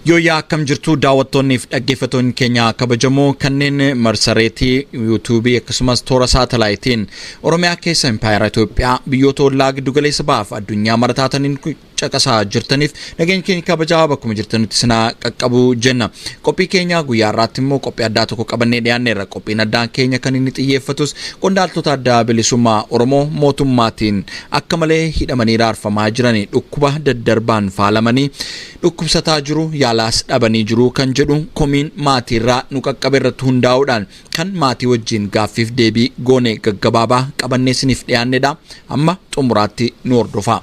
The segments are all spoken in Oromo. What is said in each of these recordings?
Yooyaa akkam jirtu daawwattoonni fi dhaggeeffattoonni keenya kabajamoo kanneen marsareetii YouTube akkasumas toora saatalaayitiin Oromiyaa keessa Empire Itoophiyaa biyyoota ollaa giddu galeessa baaf addunyaa marataataniin caqasaa jirtaniif nageenya keenya kabajaa bakkuma jirtanitti sinaa qaqqabu jenna. Qophii keenya guyyaa irraatti immoo qophii addaa tokko qabannee dhiyaanneerra. Qophiin addaan keenya kan inni xiyyeeffatus qondaaltota addaa bilisummaa Oromoo mootummaatiin akka malee hidhamanii raarfamaa jiranii dhukkuba daddarbaan faalamanii dhukkubsataa jiru yaalaas dhabanii jiru kan jedhu komiin maatiirraa nu qaqqabe irratti hundaa'uudhaan kan maatii wajjin gaaffiif deebii goone gaggabaabaa qabannee siniif dhiyaannedha. Amma xumuraatti nu hordofaa.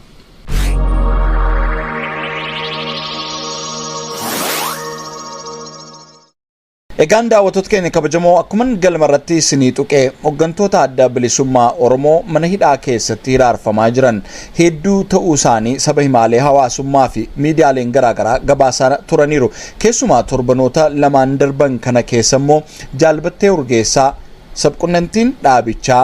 Egaan daawwattoota keenya kabajamoo akkuma galmarratti isinii tuqee hooggantoota adda bilisummaa Oromoo mana hidhaa keessatti raarfamaa jiran hedduu ta'uu isaanii saba himaalee hawaasummaa fi miidiyaaleen garaagaraa gabaasaa turaniiru. Keessumaa torbanoota lamaan darban kana keessa immoo Jaalbattee Urgeessaa sabqunnamtiin dhaabichaa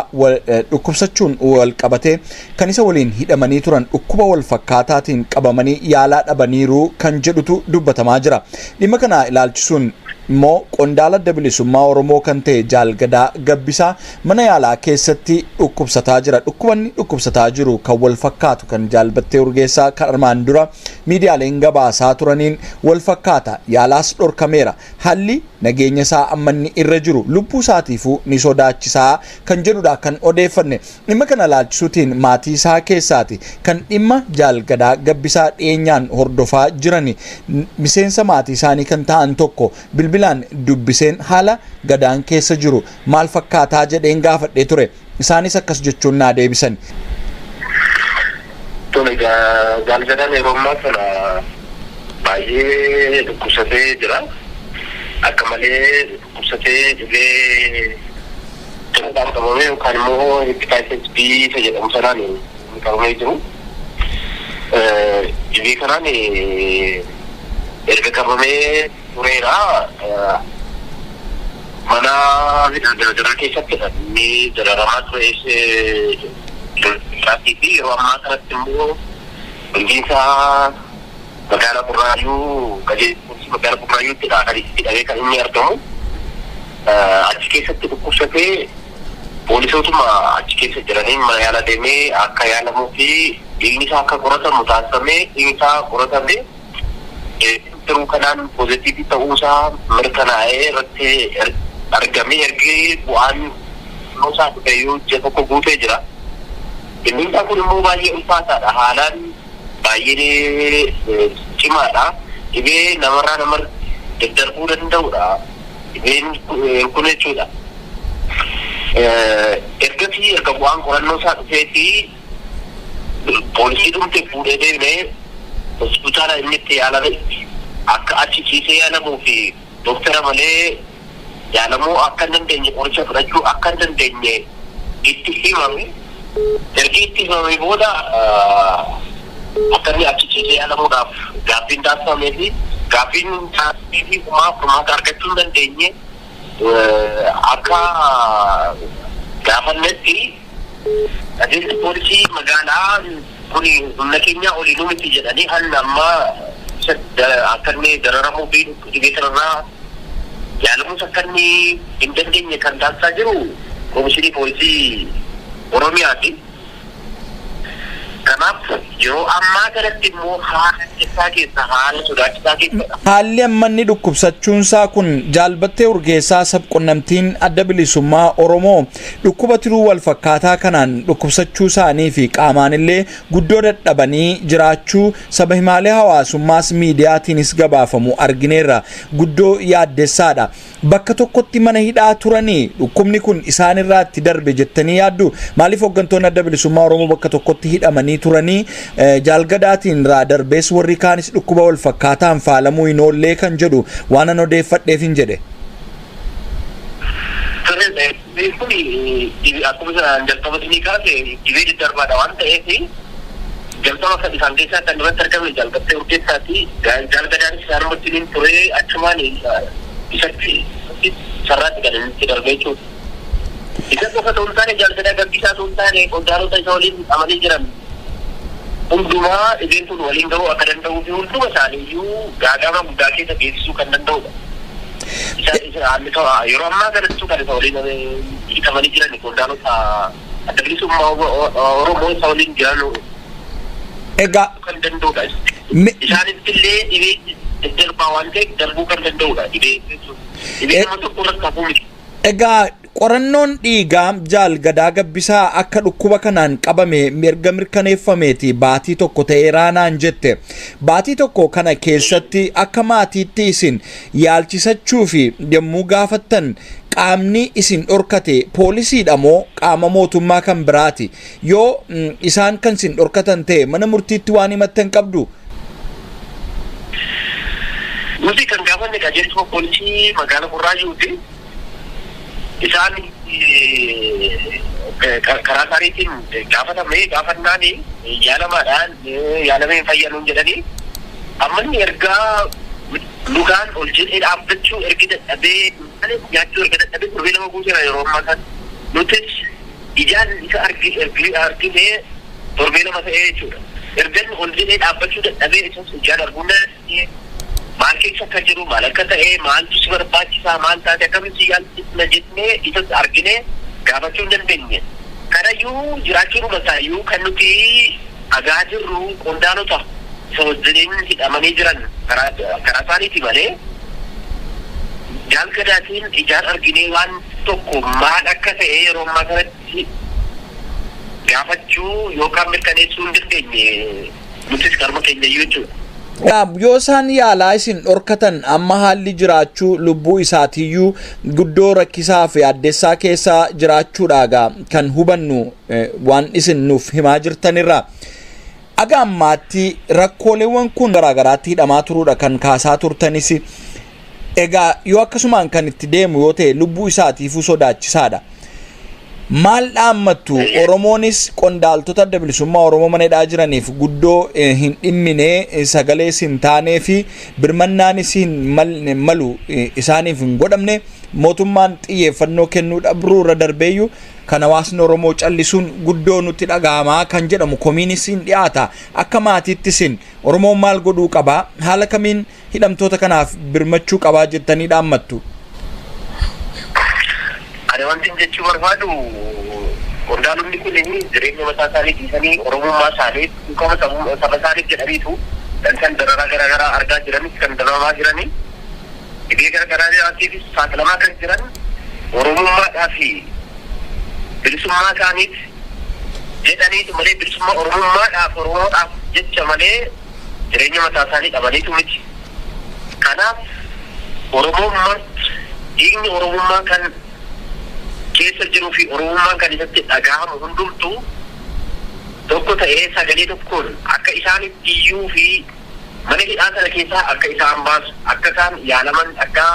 dhukkubsachuun wal qabatee kan isa waliin hidhamanii turan dhukkuba wal fakkaataatiin qabamanii yaalaa dhabaniiru kan jedhutu dubbatamaa jira. Dhimma kana ilaalchisuun immoo qondaala adda bilisummaa Oromoo kan ta'e Jaalgadaa Gabbisaa mana yaalaa keessatti dhukkubsataa jira. Dhukkubanni dhukkubsataa jiru kan wal fakkaatu kan Jaalbattee Urgeessaa kan armaan dura miidiyaaleen gabaasaa turaniin wal fakkaata. Yaalaas dhorkameera. Haalli nageenya isaa ammanni irra jiru lubbuu isaatiifuu ni sodaachisaa kan jedhudha kan odeeffanne. Dhimma kana ilaalchisuutiin maatii isaa keessaati kan dhimma Jaalgadaa Gabbisaa dhiyeenyaan hordofaa jirani miseensa maatii isaanii kan ta'an tokko bilbilaan dubbiseen haala gadaan keessa jiru maal fakkaataa jedheen gaafadhee ture. Isaanis akkas jechuun naa deebisan. Tole Jaalgadaan yeroo ammaa kana baay'ee dhukkubsatee jira. Akka malee dhukkubsatee dhibee xiqqaan qabamee yookaan immoo hepatitis B jedhamu sanaan qabamee jiru. Dhibee kanaan erga qabamee tureera mana garaagaraa keessatti inni dararamaa ture fi yeroo ammaa kanatti immoo hojiinsaa magaalaa Burraayyuu magaalaa Burraayyuutti hidhamee kan inni argamu. Achi keessatti dhukkubsatee poolisootuma achi keessa jiraniin mana yaala deemee akka yaalamuu fi dhiigni isaa akka qoratamu taasifamee dhiigni isaa qoratamee turuu kanaan pozitiivii ta'uusaa mirkanaa'ee irratti argamee ergi bu'aan isaa dhufe yoo ji'a tokko guutee jira. Inni kun immoo baay'ee ulfaataadha. Haalaan baay'ee cimaadha. Dhibee namarraa namatti daddarbuu danda'udha. Dhibeen kun jechuudha. Erga bu'aan qorannoo isaa dhufeetii poolisii dhumte fuudhee deemnee hospitaala inni itti yaalame akka achi ciisee yaalamuu fi dooktara malee yaalamuu akka hin dandeenye qoricha fudhachuu akka hin dandeenye itti himame. Ergi itti himame booda akka inni achi ciisee yaalamuudhaaf gaaffiin taasifamee fi gaaffiin taasifamee fi furmaata argachuu hin dandeenye akka gaafannetti adeemsi poolisii magaalaa kun humna keenya olii miti jedhanii hanna amma akka inni dararamuu fi dhibee kanarraa yaalamuus akka inni hin dandeenye kan taasisaa jiru komishinii poolisii Oromiyaati. Kanaaf yeroo ammaa kanatti immoo haala keessa haala sodaachisaa keessadha. Haalli ammanni dhukkubsachuunsaa kun Jaalbattee Urgeessaa sabqunnamtiin adda bilisummaa Oromoo dhukkuba tiruu wal fakkaataa kanaan dhukkubsachuu isaanii fi qaamaan illee guddoo dadhabanii jiraachuu saba himaalee hawaasummaas miidiyaatiinis gabaafamu argineerra guddoo yaaddessaadha. Bakka tokkotti mana hidhaa turanii dhukkubni kun isaanirraa itti darbe jettanii yaaddu? Maaliif hooggantoonni adda bilisummaa Oromoo bakka tokkotti hidhamanii turanii Jaalgadaatiin irraa darbees warri kaanis dhukkuba wal fakkaataan faalamuu hin oollee kan jedhu waan an odeeffadheef hin jedhe. Kun akkuma jalqabatti ni kaase dhibee daddarbaadha waan ta'eef jalqaba kan isaan keessaa kan irratti argame Jaalbattee Urgeessaati. Jaalgadaanis isaan wajjin turee achumaan isatti sarraatti kan inni darbee jechuudha. Isa qofa ta'uu hin taane Jaalgadaa Gabbisaa ta'uu hin taane qondaalota isa waliin amalii jiran hundumaa dhibeen kun waliin ga'uu akka danda'uu fi hunduma isaaniiyyuu gaagama guddaa keessa geessisuu kan danda'udha. Yeroo ammaa kanattuu kan isa waliin hiikamanii jiran qondaalota adda bilisummaa Oromoo isa waliin jiran egaa kan danda'udha. Isaanitti illee dhibee daddarbaa waan ta'eef darbuu kan danda'udha dhibee nama tokko irratti hafuu miti. Egaa qorannoon dhiigaa Jaal Gadaa Gabbisaa akka dhukkuba kanaan qabame erga mirkaneeffameeti baatii tokko ta'eeraa naan jette. Baatii tokko kana keessatti akka maatiitti isin yaalchisachuu fi yommuu gaafattan qaamni isin dhorkate poolisiidha moo qaama mootummaa kan biraati? Yoo isaan kan isin dhorkatan ta'e mana murtiitti waan himattan qabdu? Nuti kan gaafanne qajeelfama poolisii magaalaa Burraayyuuti. Isaan karaa isaaniitiin gaafannaan yaalamee fayyanuun jedhanii ammanni ergaa lugaan ol jedhee dhaabbachuu ergi dadhabee nyaachuu erga dadhabee torbee lama guuteera yeroo ammaa kan nutis ijaan isa arginee torbee lama ta'ee jechuudha. Ergan ol jedhee dhaabbachuu dadhabee isas ijaan arguun maal keessa akka jiru maal akka ta'e maaltu si barbaachisaa maal taate akkamitti yaalchisna jennee isas argine gaafachuu hin dandeenye. Kanayyuu jiraachuu dhumataayyuu kan nuti agaa jirru qondaalota isa wajjiniin hidhamanii jiran karaa isaaniiti malee Jaal Gadaatiin ijaan arginee waan tokko maal akka ta'e yeroo ammaa kanatti gaafachuu yookaan mirkaneessuu hin dandeenye nutis karma keenyayyuu jechuudha. Yoo isaan yaalaa isin dhorkatan amma haalli jiraachuu lubbuu isaatiiyyuu guddoo rakkisaa fi addeessaa keessa jiraachuudhaagaa kan hubannu waan isin nuuf himaa jirtanirraa. Aga ammaatti rakkooleewwan kun garaagaraatti hidhamaa turuudha kan kaasaa turtanis. Egaa yoo akkasumaan kan itti deemu yoo ta'e lubbuu isaatiifuu sodaachisaadha. Maal dhaammattu Oromoonis qondaaltota adda bilisummaa Oromoo mana hidhaa jiraniif guddoo hin dhimminee sagalee hin taanee fi birmannaanis hin malu isaaniif hin godhamne mootummaan xiyyeeffannoo kennuu dhabuu irra darbeeyyuu kan hawaasni Oromoo callisuun guddoo nutti dhaga'amaa kan jedhamu komiinis hin dhiyaata. Akka maatiitti isin Oromoon maal godhuu qabaa? Haala kamiin hidhamtoota kanaaf birmachuu qabaa jettanii dhaammattu? Ani wanti jechuu barbaadu qondaalonni kun jireenya mataa isaanii dhiisanii Oromummaa isaaniif dhukama saba isaaniif jedhaniitu kan dararaa garaagaraa argaa jiranis kan dararaa jiranii dhibee garaagaraatiifis saaxilamaa kan jiran Oromummaadhaa fi bilisummaa isaaniif jedhaniitu malee bilisummaa Oromummaadhaaf Oromoodhaaf jecha malee jireenya mataa isaanii dhabaniitu miti. Kanaaf Oromummaan dhiigni Oromummaa kan keessa jiruu fi Oromummaan kan isatti dhagahamu hundumtuu tokko ta'ee sagalee tokkoon akka isaanitti iyyuu fi mana hidhaa sana keessaa akka isaan baasu akka isaan yaalaman akka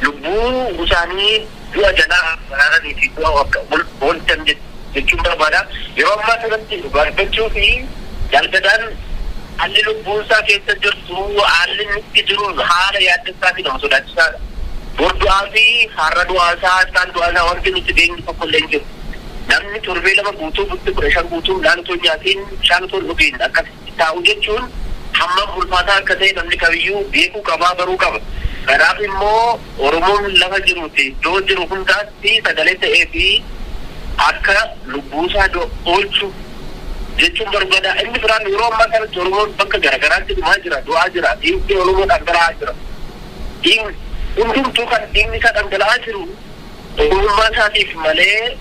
lubbuu isaanii du'a jalaa waraananii fi du'a akka oolchan jechuun barbaada. Yeroo ammaa sanatti barbaachuu fi Jaal Gadaan haalli lubbuun isaa keessa jirtu haalli itti jiru haala yaaddessaa fi nama sodaachisaadha. Du'aa fi har'a du'aa isaa isaan du'aa isaa wanti nuti beeknu tokko illee hin jiru. Namni torbee lama guutuu bultii 15 guutuu naannoo nyaatiin bishaan otoo dhugeen akkasitti taa'u jechuun hammam ulfaataa akka ta'e namni kamiyyuu beekuu qabaa baruu qaba. Kanaaf immoo Oromoon lafa jiruuti iddoo jiru hundaatti sagalee ta'ee fi akka lubbuusaa oolchu jechuun barbaada. Inni biraan yeroo ammaa kanatti Oromoon bakka garaagaraatti dhumaa jira du'aa jira dhiigni Oromoo dhangala'aa jira. Hundumtuu kan dhiigni isaa dhangala'aa jiru Oromummaa isaatiif malee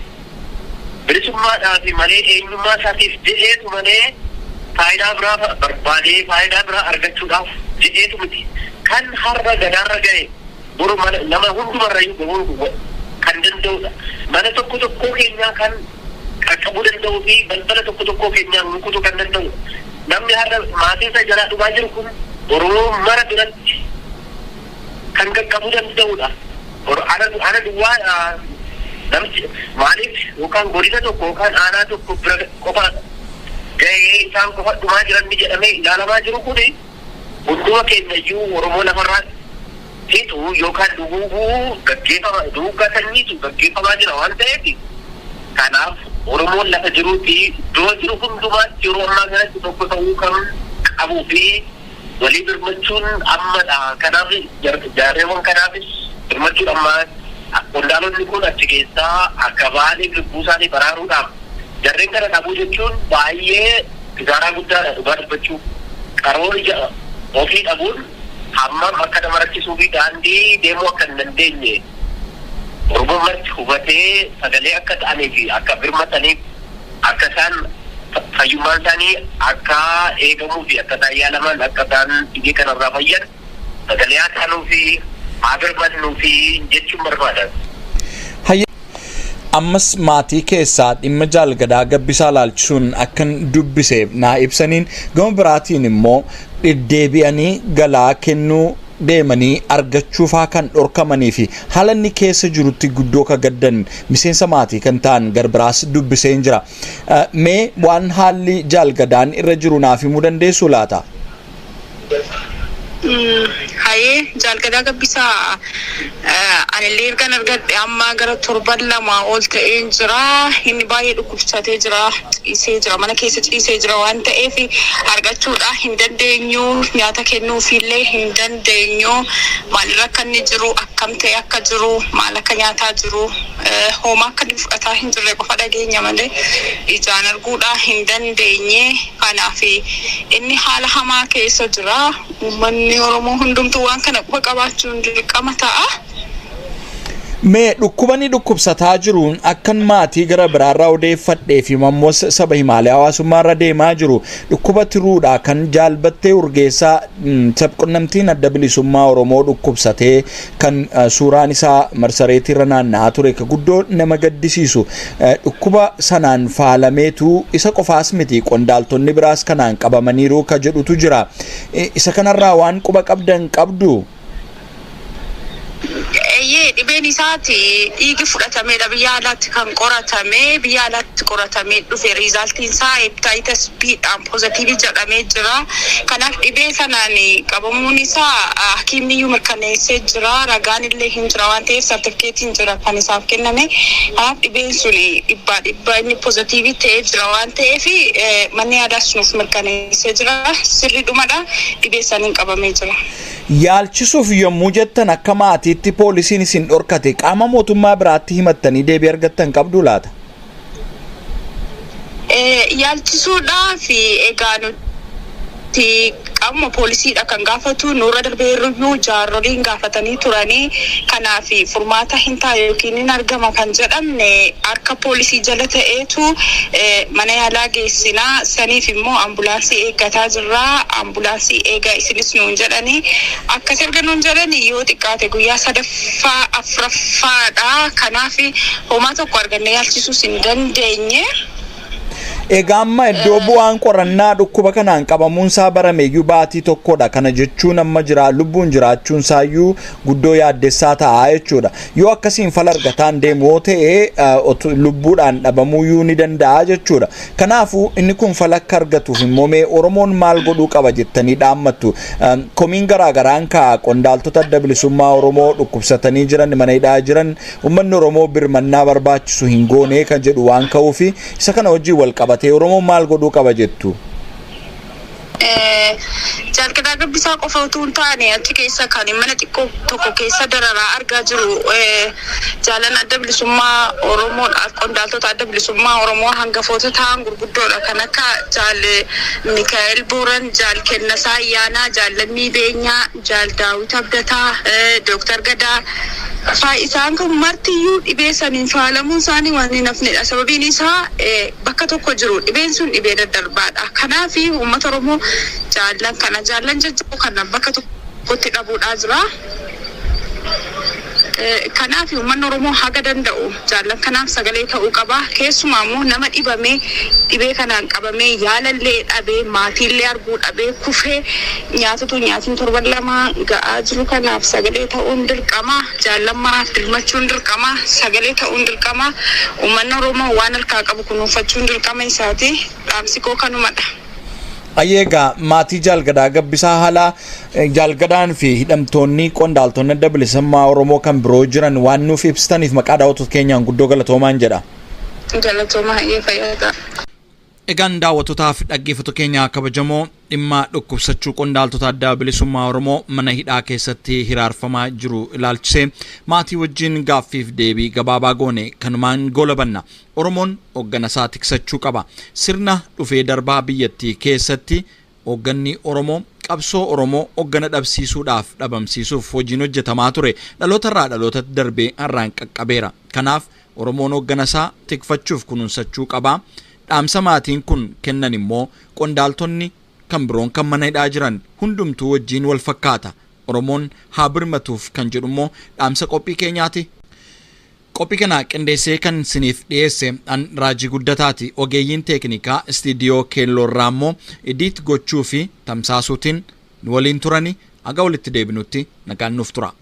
bilisummaadhaaf malee eenyummaa isaatiif jedheetu malee faayidaa biraa barbaadee faayidaa biraa argachuudhaaf jedheetu miti. Kan har'a gadaarra ga'e boru nama hundumarrayyuu gahuu kan danda'udha. Mana tokko keenyaa kan qaqqabuu danda'uu fi balbala tokko keenyaa rukutuu kan danda'udha. Namni har'a maatii isaa jalaa dhumaa jiru kun Oromoo mara biratti kan qaqqabuu danda'udha. Ana duwwaa namti maaliif yookaan godina tokko yookaan aanaa tokko bira qofa gahee isaan qofa dhumaa jiran ni jedhamee ilaalamaa jiru kuni hunduma keenyayyuu Oromoo lafarraa hiitu yookaan duguuguu gaggeeffamaa sanyiitu gaggeeffamaa jira waan ta'eef kanaaf Oromoon lafa jiruuti dura jiru hundumaatti yeroo ammaa kanatti tokko ta'uu kan qabuu fi walii birmachuun ammadha. Kanaaf jaarreewwan kanaafis birmachuun ammaa qondaalonni kun achi keessaa akka baaniif lubbuu isaanii baraaruudhaaf jarreen kana dhabuu jechuun baay'ee kisaaraa guddaadha. Dhugaa dubbachuu qaroora ofii dhabuun hammam akka nama rakkisuu fi daandii deemuu akka hin dandeenye Oromummaatti hubatee sagalee akka ta'anii fi akka birmataniif akka isaan fayyummaan isaanii akka eegamuu fi akka isaan yaalaman akka isaan dhibee kanarraa fayyan sagalee haa taanuu fi haa birmannuu fi jechuun barbaadan. Ammas maatii keessaa dhimma jaalgadaa gabbisaa laalchisuun akkan dubbiseef naa ibsaniin gama biraatiin immoo deddeebi'anii galaa kennuu deemanii argachuufaa kan dhorkamanii fi haala inni keessa jirutti guddoo ka gaddan miseensa maatii kan ta'an garbiraas dubbiseen jira. Mee waan haalli jaalgadaan irra jiru naaf himuu dandeessu laata? Hayee jaalgadaa gabbisaa anillee ergan argadhe amma gara torban lama ol ta'een jira. Inni baay'ee dhukkubsatee jira, ciisee jira, mana keessa ciisee jira waan ta'eef argachuudha hin dandeenyu, nyaata kennuufiillee hin dandeenyu. Maalirra akka inni jiru, akkam ta'e akka jiru, maal akka nyaataa jiru, hooma akka inni fudhataa hin jirre qofa dhageenya malee ijaan arguudha hin dandeenye. Kanaaf inni haala hamaa keessa jira. Uummanni Oromoo hundumtuu waan kana quba qabaachuun dirqama ta'a. Mee dhukkubani dhukkubsataa jiruun akkan maatii gara biraarraa odeeffadhee fi mammoo saba himaalee hawaasummaarra deemaa jiru dhukkuba tiruudha kan jaalbattee urgeessaa sabqunnamtiin adda bilisummaa Oromoo dhukkubsatee kan suuraan isaa marsareetirra naanna'aa ture ka guddoo nama gaddisiisu dhukkuba sanaan faalameetu isa qofaas miti qondaaltonni biraas kanaan qabamaniiru ka jedhutu jira. Isa kanarraa waan quba qabdan qabdu? Dhibeen isaati dhiigi fudhatameedha biyya alaatti kan qoratame biyya alaatti qoratamee dhufe riizaaltiin isaa hepataayitiis B'dhaan poozitiivii jedhamee jira. Kanaaf dhibee sanaan qabamuun isaa hakiimni iyyuu mirkaneessee jira, ragaan illee hin jira waan ta'eef sartifikeetiin jira kan isaaf kenname. Kanaaf dhibeen sun dhibba inni poozitiivii ta'ee jira waan ta'eef manni yaadaas nuuf mirkaneessee jira. Sirriidhumadha dhibee saniin qabamee jira. Yaalchisuuf yommuu jettan akka maatiitti poolisiin isin dhorkate qaama mootummaa biraatti himattanii deebii argattan qabdu laata? Yaalchisuudhaaf egaa nuti qaama poolisiidha kan gaafatu nurra darbee iyyuu jaarroliin gaafatanii turanii kanaaf furmaata hin taa'e yookiin hin argama kan jedhamne harka poolisii jala ta'eetu mana yaalaa geessinaa saniif immoo ambulaansii eeggataa jirra. Ambulaansii eegaa isinis nuun jedhanii akkas erga nuun jedhanii yoo xiqqaate guyyaa sadaffaa afuraffaadha. Kanaaf homaa tokko argannee yaalchisuus hin dandeenye. Egaa amma iddoo bu'aan qorannaa dhukkuba kanaan qabamuun isaa barameeyyuu baatii tokkodha. Kana jechuun amma lubbuun jiraachuun isaayyuu guddoo yaaddessaa ta'a jechuudha. Yoo akkasiin fala argataan deemu yoo ta'e lubbuudhaan dhabamuuyyuu ni danda'a jechuudha. Kanaafuu inni kun fala akka argatuuf immoo mee Oromoon maal godhuu qaba jettanii dhaammattu? Komiin garaagaraan ka'a qondaaltota adda bilisummaa Oromoo dhukkubsatanii jiran mana hidhaa jiran uummanni Oromoo birmannaa barbaachisu hin goone kan jedhu waan ka'uuf isa kana wajjin wal qabata. Oromoo maal godhuu qaba jettu? Jaalgadaa gabbisaa qofa utuu hin taane achi keessa kan mana xiqqoo tokko keessa dararaa argaa jiru jaalan adda bilisummaa Oromoodha. Qondaaltota adda bilisummaa Oromoo hangafoota ta'an gurguddoodha kan akka jaal Mikaa'el Booran, jaal Kennasaa Ayyaanaa, jaal Lammii Beenyaa, jaal Daawit Abdataa, Dooktar Gadaa. Isaan kun martiyyuu dhibee saniin faalamuun isaanii waan hin hafnedha. Sababiin isaa bakka tokko jiru dhibeen sun dhibee daddarbaadha. Kanaaf uummata Oromoo jaallan jajjaboo kana bakka tokkotti dhabuudhaa jira. Kanaaf uummanni Oromoo haga danda'u jaallan kanaaf sagalee ta'uu qaba. Keessumaa immoo nama dhibee kanaan qabamee yaalallee dhabee maatiillee arguu dhabee kufee nyaatiin torban lama ga'aa jiru kanaaf sagalee ta'uun dirqama. Jaallammanaaf dirmachuun dirqama. Sagalee ta'uun dirqama. Uummanni Oromoo waan harkaa qabu kunuunfachuun dirqama isaati. Dhaamsi koo kanumadha. Ayyeegaa maatii jaalgadaa gabbisaa haala jaalgadaan fi hidhamtoonni qondaaltonni adda bilisummaa Oromoo kan biroo jiran waan nuuf ibsitaniif maqaa daawwattoota keenyaan guddoo galatoomaan jedha. Galatooma hayyee fayyadaa. Egaan daawwatootaaf dhaggeeffattoota keenya kabajamoo dhimma dhukkubsachuu qondaaltota adda bilisummaa Oromoo mana hidhaa keessatti hiraarfamaa jiru ilaalchisee maatii wajjin gaaffiif deebii gabaabaa goone kanumaan goolabanna. Oromoon hoogganasaa tiksachuu qaba. Sirna dhufee darbaa biyyattii keessatti hoogganni Oromoo qabsoo Oromoo hooggana dhabsiisuudhaaf dhabamsiisuuf hojiin hojjetamaa ture. Dhalootarraa dhalootatti darbee har'aan qaqqabeera. Kanaaf Oromoon hoogganasaa tikfachuuf kunuunsachuu qaba. Dhaamsa maatiin kun kennan immoo qondaaltonni kan biroon kan mana hidhaa jiran hundumtuu wajjin wal fakkaata. Oromoon haa birmatuuf kan jedhu immoo dhaamsa qophii keenyaati. Qophii kana qindeessee kan siniif dhiyeesse an Raajii Guddataati. Ogeeyyiin teeknikaa istiidiyoo Keelloorraa immoo edit gochuu fi tamsaasuutiin waliin turani. Aga walitti deebinutti nagaan nuuf tura.